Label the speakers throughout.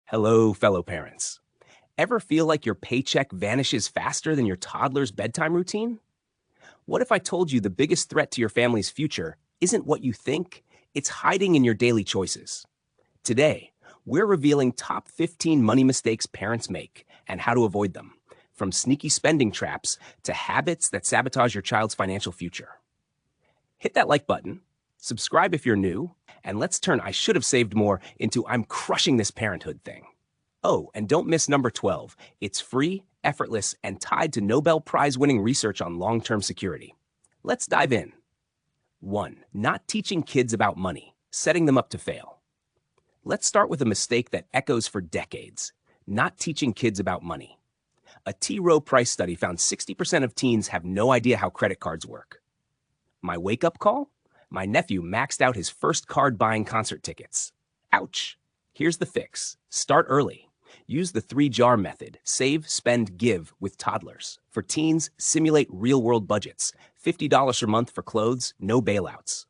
Speaker 1: Hello, fellow parents. Ever feel like your paycheck vanishes faster than your toddler's bedtime routine? What if I told you the biggest threat to your family's future isn't what you think, it's hiding in your daily choices? Today, we're revealing top 15 money mistakes parents make and how to avoid them, from sneaky spending traps to habits that sabotage your child's financial future. Hit that like button, subscribe if you're new, and let's turn I should have saved more into I'm crushing this parenthood thing. Oh, and don't miss number 12. It's free, effortless, and tied to Nobel Prize winning research on long term security. Let's dive in. 1. Not teaching kids about money, setting them up to fail. Let's start with a mistake that echoes for decades: not teaching kids about money. A T. Rowe Price study found 60% of teens have no idea how credit cards work. My wake up call? My nephew maxed out his first card buying concert tickets. Ouch! Here's the fix. Start early. Use the 3-jar method: save, spend, give with toddlers. For teens, simulate real-world budgets. $50 per month for clothes, no bailouts.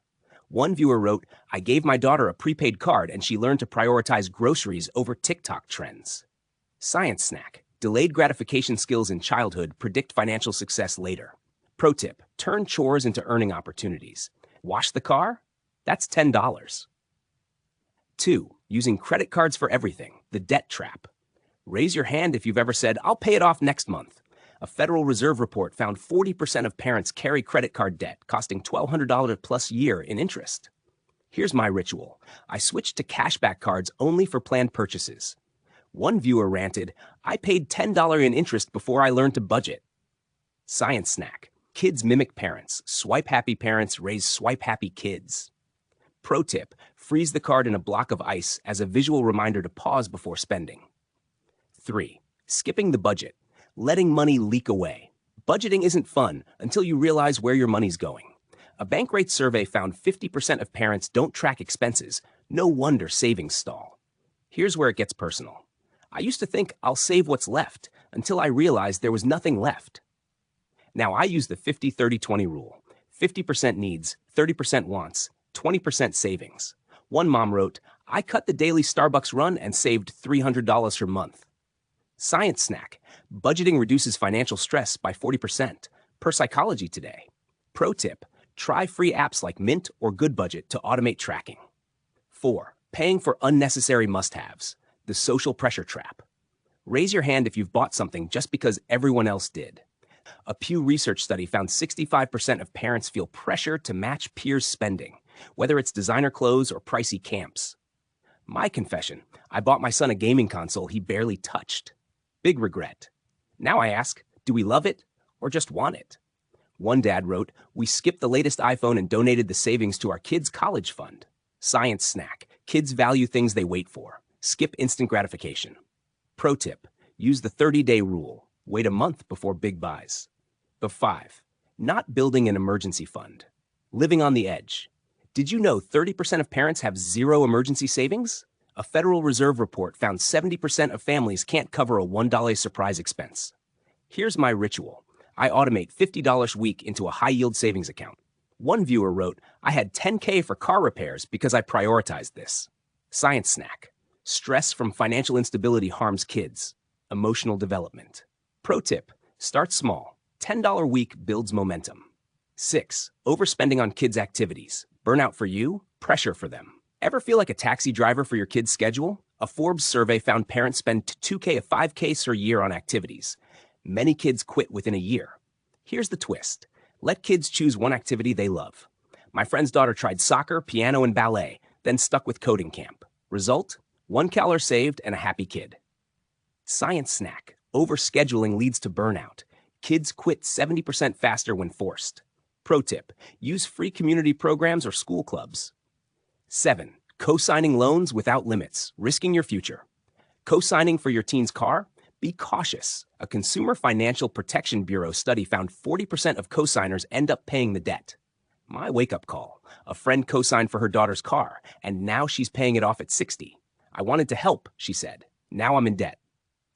Speaker 1: One viewer wrote, "I gave my daughter a prepaid card and she learned to prioritize groceries over TikTok trends." Science snack: delayed gratification skills in childhood predict financial success later. Pro tip: turn chores into earning opportunities. Wash the car? That's $10. 2. Using credit cards for everything, the debt trap. Raise your hand if you've ever said, "I'll pay it off next month." A Federal Reserve report found 40% of parents carry credit card debt, costing $1,200 plus year in interest. Here's my ritual. I switched to cashback cards only for planned purchases. One viewer ranted, "I paid $10 in interest before I learned to budget." Science snack: kids mimic parents. Swipe-happy parents raise swipe-happy kids. Pro tip: freeze the card in a block of ice as a visual reminder to pause before spending. 3. Skipping the budget, letting money leak away. Budgeting isn't fun until you realize where your money's going. A Bankrate survey found 50% of parents don't track expenses. No wonder savings stall. Here's where it gets personal. I used to think I'll save what's left until I realized there was nothing left. Now I use the 50-30-20 rule. 50% needs, 30% wants, 20% savings. One mom wrote, "I cut the daily Starbucks run and saved $300 per month." Science snack: budgeting reduces financial stress by 40%, per Psychology Today. Pro tip: try free apps like Mint or Good Budget to automate tracking. 4. Paying for unnecessary must-haves, the social pressure trap. Raise your hand if you've bought something just because everyone else did. A Pew Research study found 65% of parents feel pressure to match peers' spending, whether it's designer clothes or pricey camps. My confession: I bought my son a gaming console he barely touched. Big regret. Now I ask, do we love it or just want it? One dad wrote, "We skipped the latest iPhone and donated the savings to our kids' college fund." Science snack: kids value things they wait for. Skip instant gratification. Pro tip: use the 30-day rule. Wait a month before big buys. 5. Not building an emergency fund. Living on the edge. Did you know 30% of parents have zero emergency savings? A Federal Reserve report found 70% of families can't cover a $1 surprise expense. Here's my ritual. I automate $50 a week into a high-yield savings account. One viewer wrote, "I had $10K for car repairs because I prioritized this." Science snack: stress from financial instability harms kids. Emotional development. Pro tip: start small. $10 a week builds momentum. 6. Overspending on kids' activities. Burnout for you, pressure for them. Ever feel like a taxi driver for your kid's schedule? A Forbes survey found parents spend $2K to $5K per year on activities. Many kids quit within a year. Here's the twist. Let kids choose one activity they love. My friend's daughter tried soccer, piano, and ballet, then stuck with coding camp. Result? $1 saved and a happy kid. Science snack: overscheduling leads to burnout. Kids quit 70% faster when forced. Pro tip: use free community programs or school clubs. 7. Cosigning loans without limits, risking your future. Cosigning for your teen's car? Be cautious. A Consumer Financial Protection Bureau study found 40% of cosigners end up paying the debt. My wake-up call: a friend cosigned for her daughter's car, and now she's paying it off at 60. "I wanted to help," she said. "Now I'm in debt."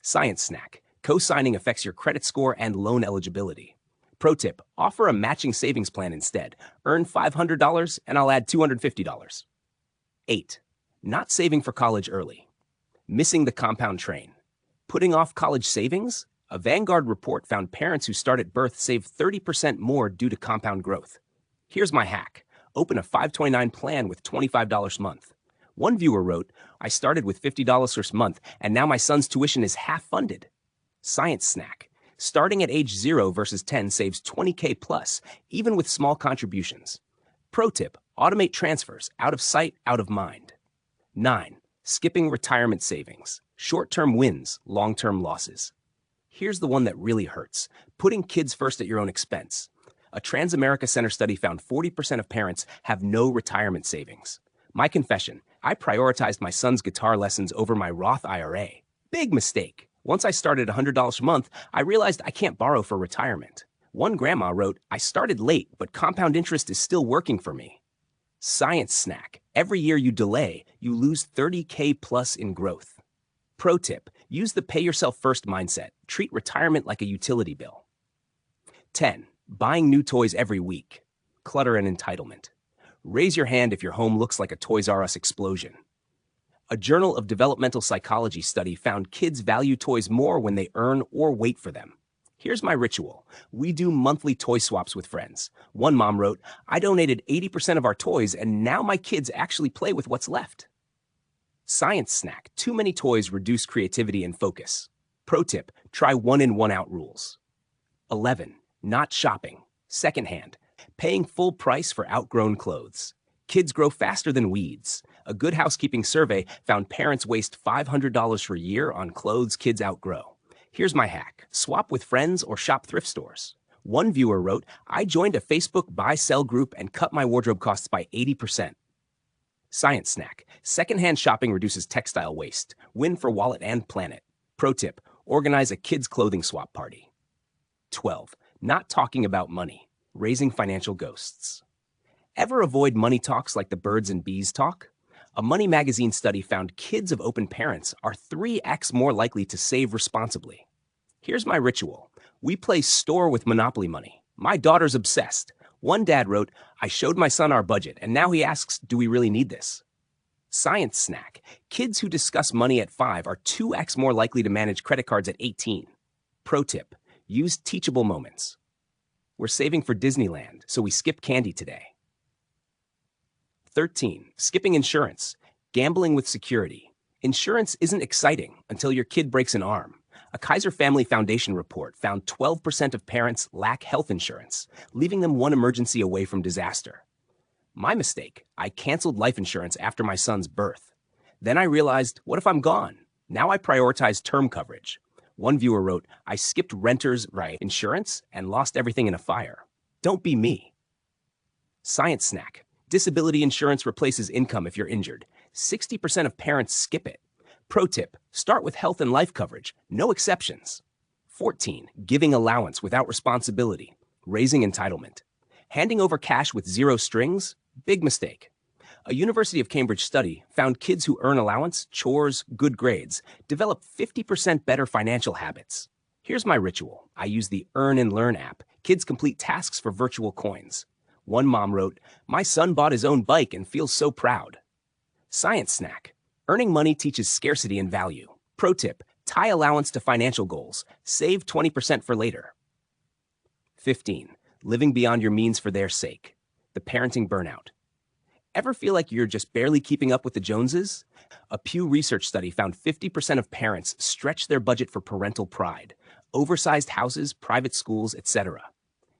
Speaker 1: Science snack: cosigning affects your credit score and loan eligibility. Pro tip: offer a matching savings plan instead. Earn $500 and I'll add $250. 8. Not saving for college early. Missing the compound train. Putting off college savings? A Vanguard report found parents who start at birth save 30% more due to compound growth. Here's my hack. Open a 529 plan with $25 a month. One viewer wrote, I started with $50 first month, and now my son's tuition is half funded. Science snack. Starting at age 0 versus 10 saves 20K plus, even with small contributions. Pro tip, automate transfers, out of sight, out of mind. 9. Skipping retirement savings. Short-term wins, long-term losses. Here's the one that really hurts. Putting kids first at your own expense. A Transamerica Center study found 40% of parents have no retirement savings. My confession, I prioritized my son's guitar lessons over my Roth IRA. Big mistake. Once I started $100 a month, I realized I can't borrow for retirement. One grandma wrote, I started late, but compound interest is still working for me. Science snack. Every year you delay, you lose 30K plus in growth. Pro tip, use the pay yourself first mindset. Treat retirement like a utility bill. 10. Buying new toys every week. Clutter and entitlement. Raise your hand if your home looks like a Toys R Us explosion. A Journal of Developmental Psychology study found kids value toys more when they earn or wait for them. Here's my ritual. We do monthly toy swaps with friends. One mom wrote, I donated 80% of our toys and now my kids actually play with what's left. Science snack. Too many toys reduce creativity and focus. Pro tip, try one in, one out rules. 11. Not shopping. Secondhand. Paying full price for outgrown clothes. Kids grow faster than weeds. A Good Housekeeping survey found parents waste $500 per year on clothes kids outgrow. Here's my hack. Swap with friends or shop thrift stores. One viewer wrote, I joined a Facebook buy-sell group and cut my wardrobe costs by 80%. Science snack. Secondhand shopping reduces textile waste. Win for wallet and planet. Pro tip, organize a kids' clothing swap party. 12. Not talking about money. Raising financial ghosts. Ever avoid money talks like the birds and bees talk? A Money magazine study found kids of open parents are 3x more likely to save responsibly. Here's my ritual. We play store with Monopoly money. My daughter's obsessed. One dad wrote, I showed my son our budget, and now he asks, do we really need this? Science snack. Kids who discuss money at 5 are 2x more likely to manage credit cards at 18. Pro tip, use teachable moments. We're saving for Disneyland, so we skip candy today. 13. Skipping insurance. Gambling with security. Insurance isn't exciting until your kid breaks an arm. A Kaiser Family Foundation report found 12% of parents lack health insurance, leaving them one emergency away from disaster. My mistake. I canceled life insurance after my son's birth. Then I realized, what if I'm gone? Now I prioritize term coverage. One viewer wrote, I skipped renters' insurance and lost everything in a fire. Don't be me. Science snack. Disability insurance replaces income if you're injured. 60% of parents skip it. Pro tip, start with health and life coverage, no exceptions. 14. Giving allowance without responsibility. Raising entitlement. Handing over cash with zero strings? Big mistake. A University of Cambridge study found kids who earn allowance, chores, good grades, develop 50% better financial habits. Here's my ritual. I use the Earn and Learn app. Kids complete tasks for virtual coins. One mom wrote, my son bought his own bike and feels so proud. Science snack. Earning money teaches scarcity and value. Pro tip, tie allowance to financial goals. Save 20% for later. 15. Living beyond your means for their sake. The parenting burnout. Ever feel like you're just barely keeping up with the Joneses? A Pew Research study found 50% of parents stretch their budget for parental pride. Oversized houses, private schools, etc.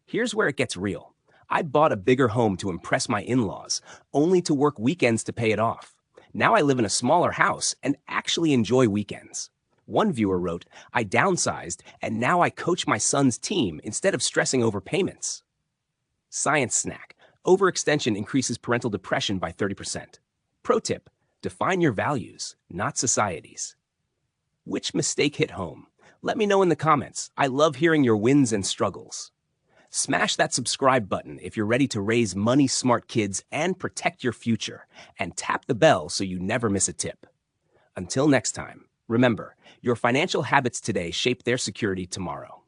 Speaker 1: Here's where it gets real. I bought a bigger home to impress my in-laws, only to work weekends to pay it off. Now I live in a smaller house and actually enjoy weekends. One viewer wrote, I downsized and now I coach my son's team instead of stressing over payments. Science snack. Overextension increases parental depression by 30%. Pro tip, define your values, not society's. Which mistake hit home? Let me know in the comments. I love hearing your wins and struggles. Smash that subscribe button if you're ready to raise money-smart kids and protect your future, and tap the bell so you never miss a tip. Until next time, remember, your financial habits today shape their security tomorrow.